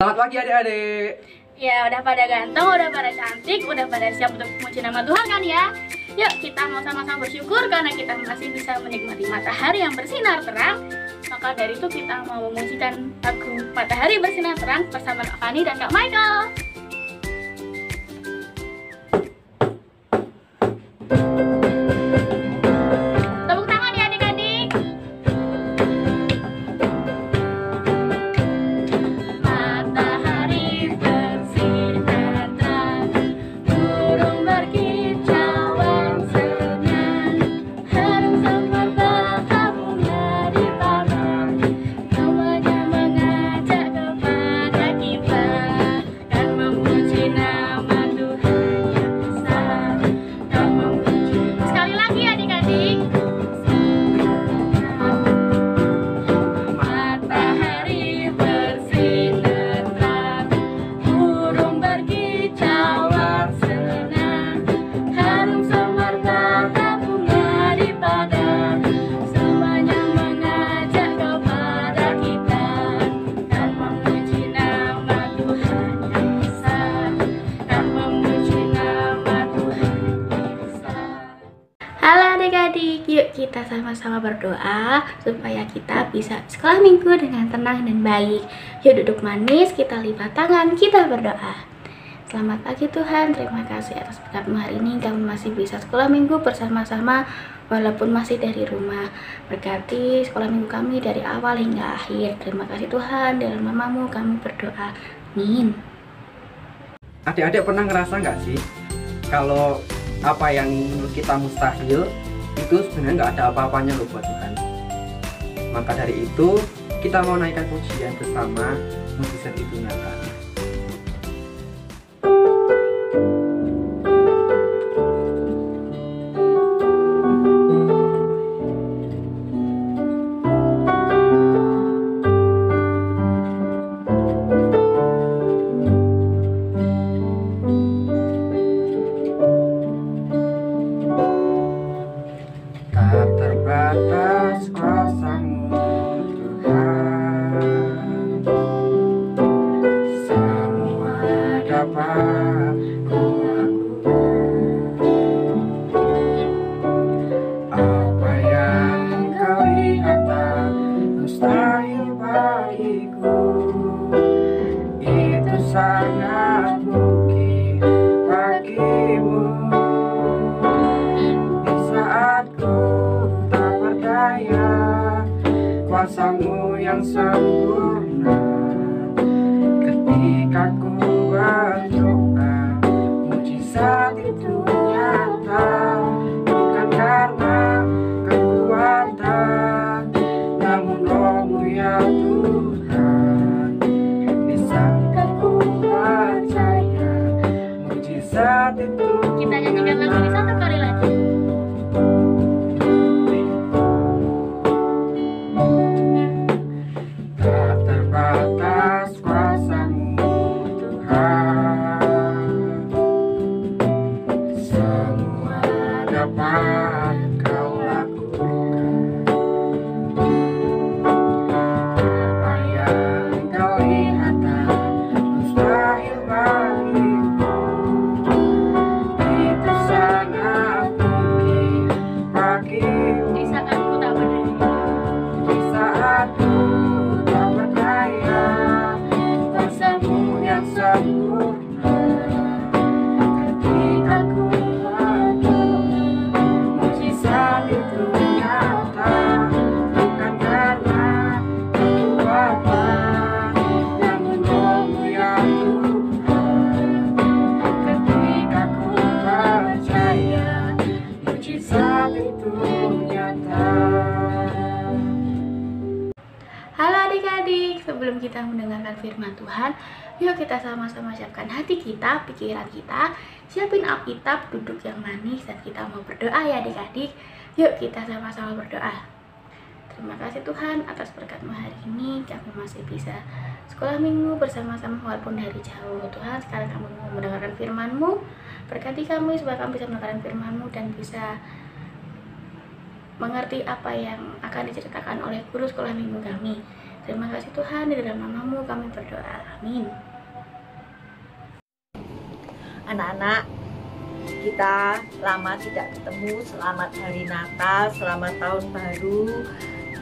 Selamat pagi adik-adik. Ya udah pada ganteng, udah pada cantik, udah pada siap untuk memuji nama Tuhan kan ya. Yuk kita mau sama-sama bersyukur karena kita masih bisa menikmati matahari yang bersinar terang. Maka dari itu kita mau memujikan lagu Matahari Bersinar Terang bersama Kak Fani dan Kak Michael. Tepuk tangan ya adik-adik. Matahari bersinar terang, burung berkicauan senang, harum semerbak bunga di taman, semuanya mengajak kepada kita dan memuji nama Tuhan yang besar dan memuji. Sekali lagi adik-adik. Matahari bersinar terang, burung berkicauan senang, harum semerbak bunga di padang, semuanya mengajak kepada kita dan memuji nama Tuhan yang besar dan memuji nama Tuhan yang besar. Halo adik-adik, yuk kita sama-sama berdoa supaya kita bisa sekolah minggu dengan tenang dan baik. Yuk duduk manis, kita lipat tangan, kita berdoa. Selamat pagi Tuhan, terima kasih atas berkat-Mu hari ini. Kami masih bisa sekolah minggu bersama-sama walaupun masih dari rumah. Berkati sekolah minggu kami dari awal hingga akhir. Terima kasih Tuhan, dalam nama-Mu kami berdoa. Amin. Adik-adik pernah ngerasa nggak sih kalau apa yang menurut kita mustahil itu sebenarnya nggak ada apa-apanya loh buat Tuhan. Maka dari itu kita mau naikkan pujian bersama, mujizat itu nyata. Tak terbatas kuasa-Mu Tuhan, semua dapat Ku lakukan. Apa yang Kau lihat tak mustahil bagiku, itu sangat mungkin bagimu. Di saat ku tak berdaya, kuasa-Mu yang sempurna. Ketika ku berdoa, mujizat itu nyata. Bukan karena kekuatan, namun Roh-Mu ya Tuhan. Bisakah ku percaya mujizat itu Kita nyanyikan lagu ini satu kali lagi. tak terbatas kuasa-Mu Tuhan, semua dapat Kau lakukan. Apa yang Kau lihat tak mustahil bagiku, itu sangat mungkin bagimu. Di saat aku tak berdaya, Di saat ku tak berdaya, kuasa-Mu yang sempurna. Ketika ku berdoa, mujizat itu nyata. Bukan karena kekuatan, namun Roh-Mu ya Tuhan. Ketika ku percaya, mujizat itu nyata. halo adik-adik, sebelum kita mendengarkan firman Tuhan, yuk kita sama-sama siapkan hati kita, pikiran kita, siapin Alkitab, duduk yang manis, dan kita mau berdoa ya adik-adik. Yuk kita sama-sama berdoa. Terima kasih Tuhan atas berkat-Mu hari ini, kami masih bisa sekolah minggu bersama-sama walaupun dari jauh. Tuhan, sekarang kami mau mendengarkan firman-Mu, berkati kami supaya kami bisa mendengarkan firman-Mu dan bisa mengerti apa yang akan diceritakan oleh guru sekolah minggu kami. Terima kasih Tuhan, di dalam namamu kami berdoa, amin. Anak-anak, kita lama tidak ketemu. Selamat hari Natal, selamat tahun baru.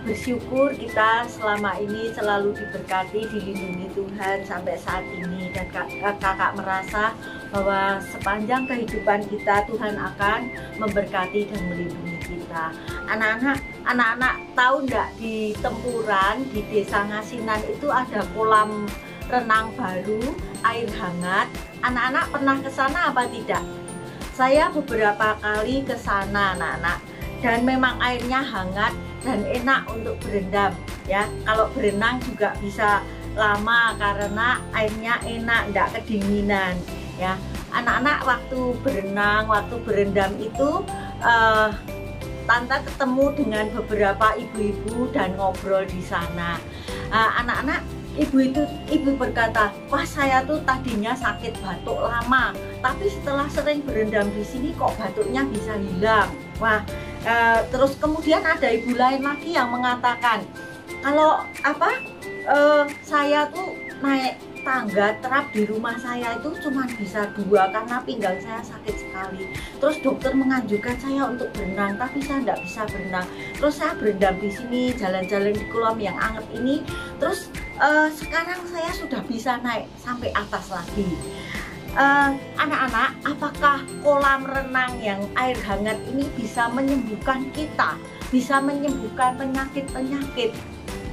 Bersyukur kita selama ini selalu diberkati, dilindungi Tuhan sampai saat ini. Dan kakak merasa bahwa sepanjang kehidupan kita Tuhan akan memberkati dan melindungi kita. Anak-anak tahu enggak, di Tempuran, di Desa Ngasinan itu ada kolam renang baru, air hangat. Anak-anak pernah ke sana apa tidak? Saya beberapa kali ke sana, anak-anak, dan memang airnya hangat dan enak untuk berendam ya. Kalau berenang juga bisa lama karena airnya enak, enggak kedinginan ya. Anak-anak waktu berenang, waktu berendam itu Tante ketemu dengan beberapa ibu-ibu dan ngobrol di sana. Anak-anak, ibu berkata, wah saya tuh tadinya sakit batuk lama, tapi setelah sering berendam di sini kok batuknya bisa hilang. Wah, terus kemudian ada ibu lain lagi yang mengatakan, kalau saya tuh naik tangga terap di rumah saya itu cuma bisa 2 karena pinggang saya sakit sekali. Terus dokter menganjurkan saya untuk berenang, tapi saya tidak bisa berenang. Terus saya berendam di sini, jalan-jalan di kolam yang anget ini. Terus sekarang saya sudah bisa naik sampai atas lagi. Anak-anak, apakah kolam renang yang air hangat ini bisa menyembuhkan kita? Bisa menyembuhkan penyakit-penyakit?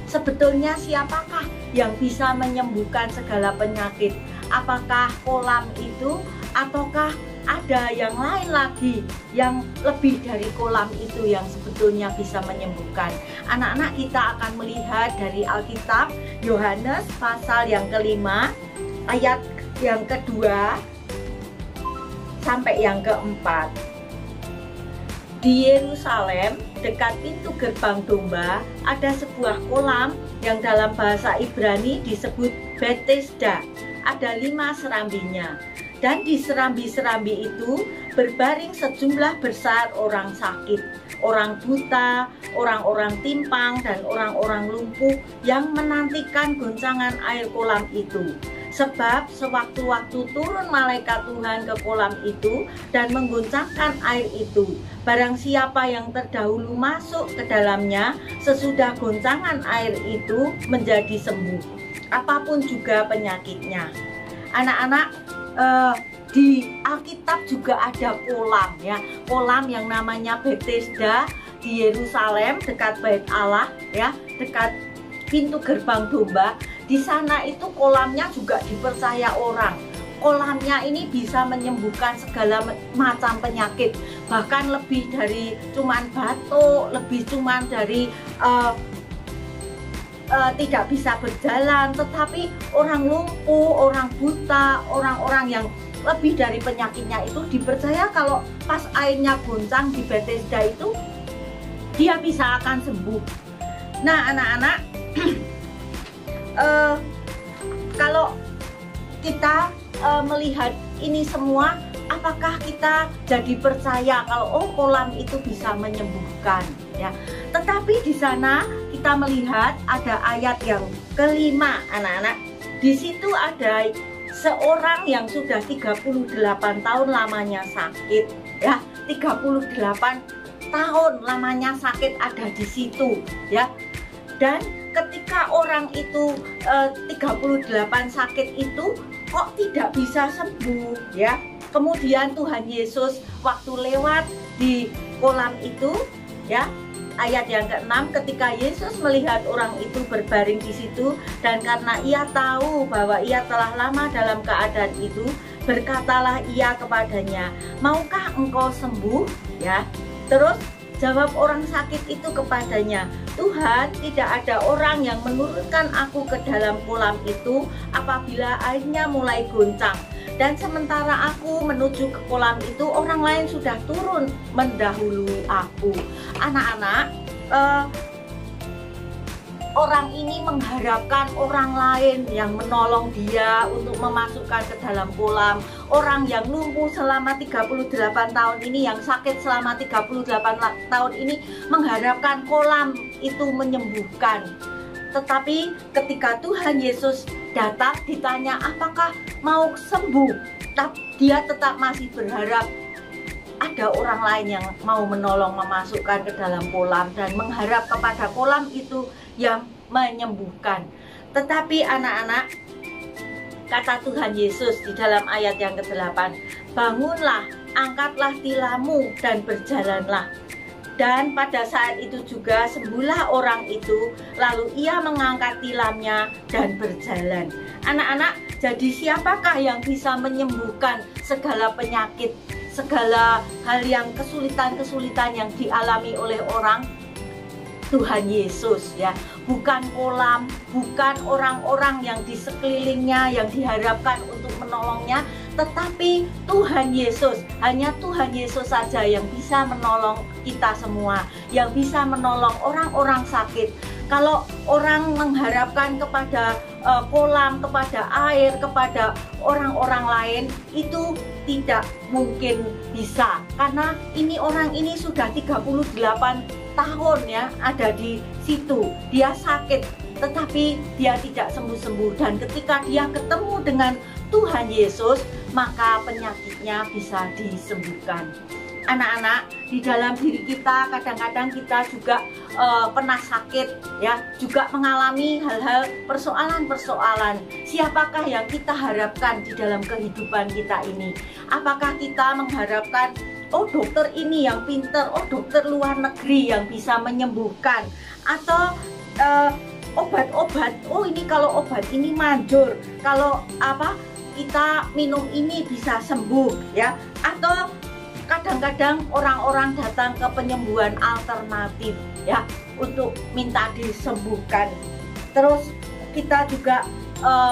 Sebetulnya siapakah yang bisa menyembuhkan segala penyakit? Apakah kolam itu ataukah ada yang lain lagi yang lebih dari kolam itu yang sebetulnya bisa menyembuhkan? Anak-anak, kita akan melihat dari Alkitab Yohanes pasal yang ke-5 ayat yang kedua sampai yang keempat. Di Yerusalem, dekat pintu gerbang domba, ada sebuah kolam yang dalam bahasa Ibrani disebut Bethesda. Ada 5 serambinya. Dan di serambi-serambi itu berbaring sejumlah besar orang sakit, orang buta, orang-orang timpang, dan orang-orang lumpuh yang menantikan goncangan air kolam itu. Sebab sewaktu-waktu turun malaikat Tuhan ke kolam itu dan menggoncangkan air itu. Barang siapa yang terdahulu masuk ke dalamnya, sesudah goncangan air itu menjadi sembuh, apapun juga penyakitnya. Anak-anak, di Alkitab juga ada kolam ya, kolam yang namanya Bethesda di Yerusalem dekat Bait Allah ya, dekat pintu gerbang domba. Di sana itu kolamnya juga dipercaya orang. Kolamnya ini bisa menyembuhkan segala macam penyakit, bahkan lebih dari cuman batuk, lebih cuman dari tidak bisa berjalan, tetapi orang lumpuh, orang buta, orang-orang yang lebih dari penyakitnya itu dipercaya kalau pas airnya goncang di Bethesda itu dia bisa akan sembuh. Nah anak-anak, kalau kita melihat ini semua, apakah kita jadi percaya kalau kolam itu bisa menyembuhkan ya? Tetapi di sana kita melihat ada ayat yang ke-5, anak-anak. Di situ ada seorang yang sudah 38 tahun lamanya sakit ya, 38 tahun lamanya sakit ada di situ ya. Dan ketika orang itu 38 sakit itu kok tidak bisa sembuh ya. Kemudian Tuhan Yesus waktu lewat di kolam itu ya, ayat yang ke-6, ketika Yesus melihat orang itu berbaring di situ dan karena ia tahu bahwa ia telah lama dalam keadaan itu, berkatalah ia kepadanya, maukah engkau sembuh ya? Terus jawab orang sakit itu kepadanya, Tuhan, tidak ada orang yang menurunkan aku ke dalam kolam itu apabila airnya mulai goncang. Dan sementara aku menuju ke kolam itu, orang lain sudah turun mendahului aku. Anak-anak, orang ini mengharapkan orang lain yang menolong dia untuk memasukkan ke dalam kolam. Orang yang lumpuh selama 38 tahun ini, yang sakit selama 38 tahun ini, mengharapkan kolam itu menyembuhkan. Tetapi ketika Tuhan Yesus datang, ditanya apakah mau sembuh, dia tetap masih berharap ada orang lain yang mau menolong memasukkan ke dalam kolam dan mengharap kepada kolam itu yang menyembuhkan. Tetapi anak-anak, kata Tuhan Yesus di dalam ayat yang ke-8, bangunlah, angkatlah tilammu dan berjalanlah. Dan pada saat itu juga sembuhlah orang itu, lalu ia mengangkat tilamnya dan berjalan. Anak-anak, jadi siapakah yang bisa menyembuhkan segala penyakit, segala hal yang kesulitan-kesulitan yang dialami oleh orang? Tuhan Yesus, ya, bukan kolam, bukan orang-orang yang di sekelilingnya yang diharapkan untuk menolongnya, tetapi Tuhan Yesus. Hanya Tuhan Yesus saja yang bisa menolong kita semua, yang bisa menolong orang-orang sakit. Kalau orang mengharapkan kepada kolam, kepada air, kepada orang-orang lain, itu tidak mungkin bisa, karena orang ini sudah 38 tahun ya ada di situ, dia sakit tetapi dia tidak sembuh-sembuh, dan ketika dia ketemu dengan Tuhan Yesus, maka penyakitnya bisa disembuhkan. Anak-anak, di dalam diri kita kadang-kadang kita juga pernah sakit ya, juga mengalami hal-hal persoalan-persoalan. Siapakah yang kita harapkan di dalam kehidupan kita ini? Apakah kita mengharapkan dokter ini yang pinter, dokter luar negeri yang bisa menyembuhkan, atau obat-obat, ini kalau obat ini manjur, kalau kita minum ini bisa sembuh ya, atau kadang-kadang orang-orang datang ke penyembuhan alternatif ya untuk minta disembuhkan. Terus kita juga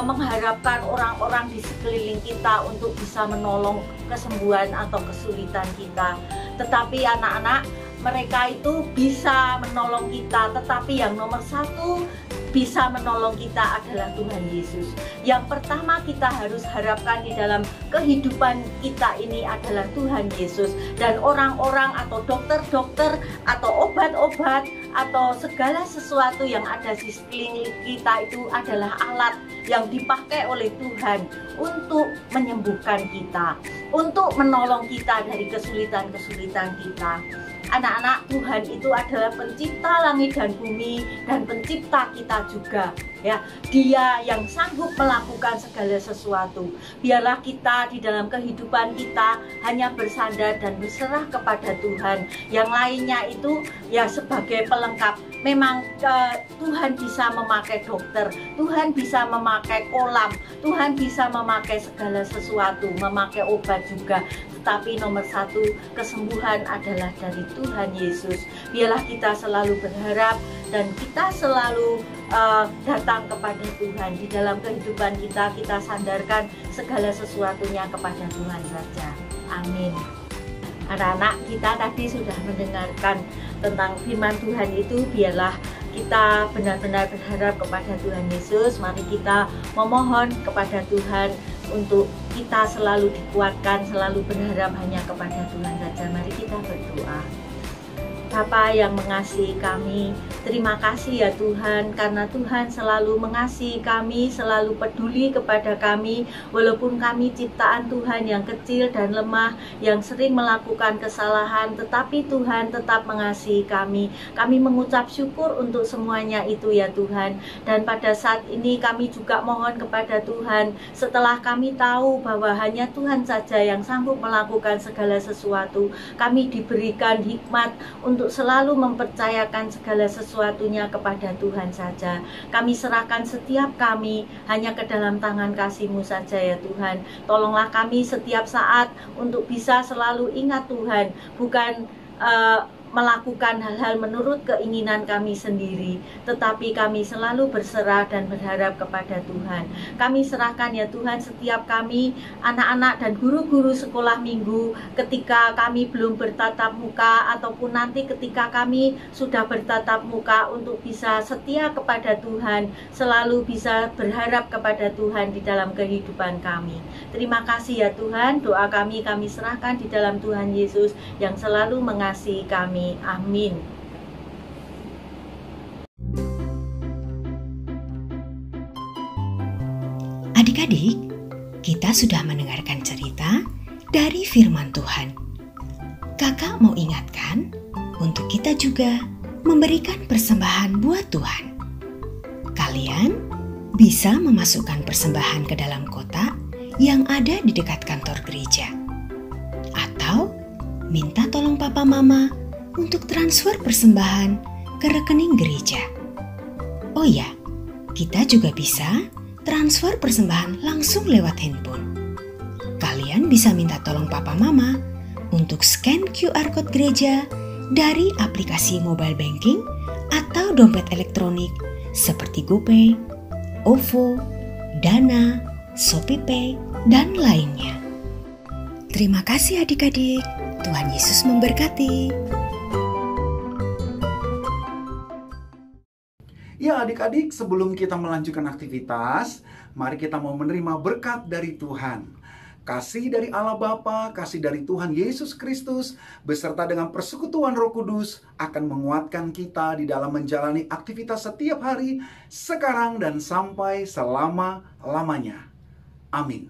mengharapkan orang-orang di sekeliling kita untuk bisa menolong kesembuhan atau kesulitan kita. Tetapi anak-anak, mereka itu bisa menolong kita, tetapi yang nomor satu bisa menolong kita adalah Tuhan Yesus. Yang pertama kita harus harapkan di dalam kehidupan kita ini adalah Tuhan Yesus. Dan orang-orang atau dokter-dokter atau obat-obat atau segala sesuatu yang ada di sekeliling kita itu adalah alat yang dipakai oleh Tuhan untuk menyembuhkan kita, untuk menolong kita dari kesulitan-kesulitan kita. Anak-anak, Tuhan itu adalah pencipta langit dan bumi dan pencipta kita juga ya. Dia yang sanggup melakukan segala sesuatu. Biarlah kita di dalam kehidupan kita hanya bersandar dan berserah kepada Tuhan. Yang lainnya itu ya sebagai pelengkap. Memang Tuhan bisa memakai dokter, Tuhan bisa memakai kolam, Tuhan bisa memakai segala sesuatu, memakai obat juga. Tapi nomor satu, kesembuhan adalah dari Tuhan Yesus. Biarlah kita selalu berharap dan kita selalu datang kepada Tuhan. Di dalam kehidupan kita, kita sandarkan segala sesuatunya kepada Tuhan saja. Amin. Anak-anak, kita tadi sudah mendengarkan tentang firman Tuhan itu. Biarlah kita benar-benar berharap kepada Tuhan Yesus. Mari kita memohon kepada Tuhan untuk kita selalu dikuatkan, selalu berharap hanya kepada Tuhan saja. Mari kita berdoa. Bapa yang mengasihi kami, terima kasih ya Tuhan, karena Tuhan selalu mengasihi kami, selalu peduli kepada kami, walaupun kami ciptaan Tuhan yang kecil dan lemah, yang sering melakukan kesalahan, tetapi Tuhan tetap mengasihi kami. Kami mengucap syukur untuk semuanya itu ya Tuhan. Dan pada saat ini kami juga mohon kepada Tuhan, setelah kami tahu bahwa hanya Tuhan saja yang sanggup melakukan segala sesuatu, kami diberikan hikmat untuk selalu mempercayakan segala sesuatunya kepada Tuhan saja. Kami serahkan setiap kami hanya ke dalam tangan kasih-Mu saja ya Tuhan. Tolonglah kami setiap saat untuk bisa selalu ingat Tuhan, bukan melakukan hal-hal menurut keinginan kami sendiri, tetapi kami selalu berserah dan berharap kepada Tuhan. Kami serahkan ya Tuhan setiap kami, anak-anak dan guru-guru sekolah minggu, ketika kami belum bertatap muka ataupun nanti ketika kami sudah bertatap muka, untuk bisa setia kepada Tuhan, selalu bisa berharap kepada Tuhan di dalam kehidupan kami. Terima kasih ya Tuhan, doa kami serahkan di dalam Tuhan Yesus yang selalu mengasihi kami. Amin. Adik-adik, kita sudah mendengarkan cerita dari firman Tuhan. Kakak mau ingatkan untuk kita juga memberikan persembahan buat Tuhan. Kalian bisa memasukkan persembahan ke dalam kotak yang ada di dekat kantor gereja. Atau minta tolong papa mama untuk transfer persembahan ke rekening gereja. Oh ya, kita juga bisa transfer persembahan langsung lewat handphone. Kalian bisa minta tolong papa mama untuk scan QR code gereja dari aplikasi mobile banking atau dompet elektronik seperti GoPay, OVO, Dana, ShopeePay, dan lainnya. Terima kasih adik-adik. Tuhan Yesus memberkati. Ya adik-adik, sebelum kita melanjutkan aktivitas, mari kita mau menerima berkat dari Tuhan. Kasih dari Allah Bapa, kasih dari Tuhan Yesus Kristus, beserta dengan persekutuan Roh Kudus akan menguatkan kita di dalam menjalani aktivitas setiap hari, sekarang dan sampai selama-lamanya. Amin.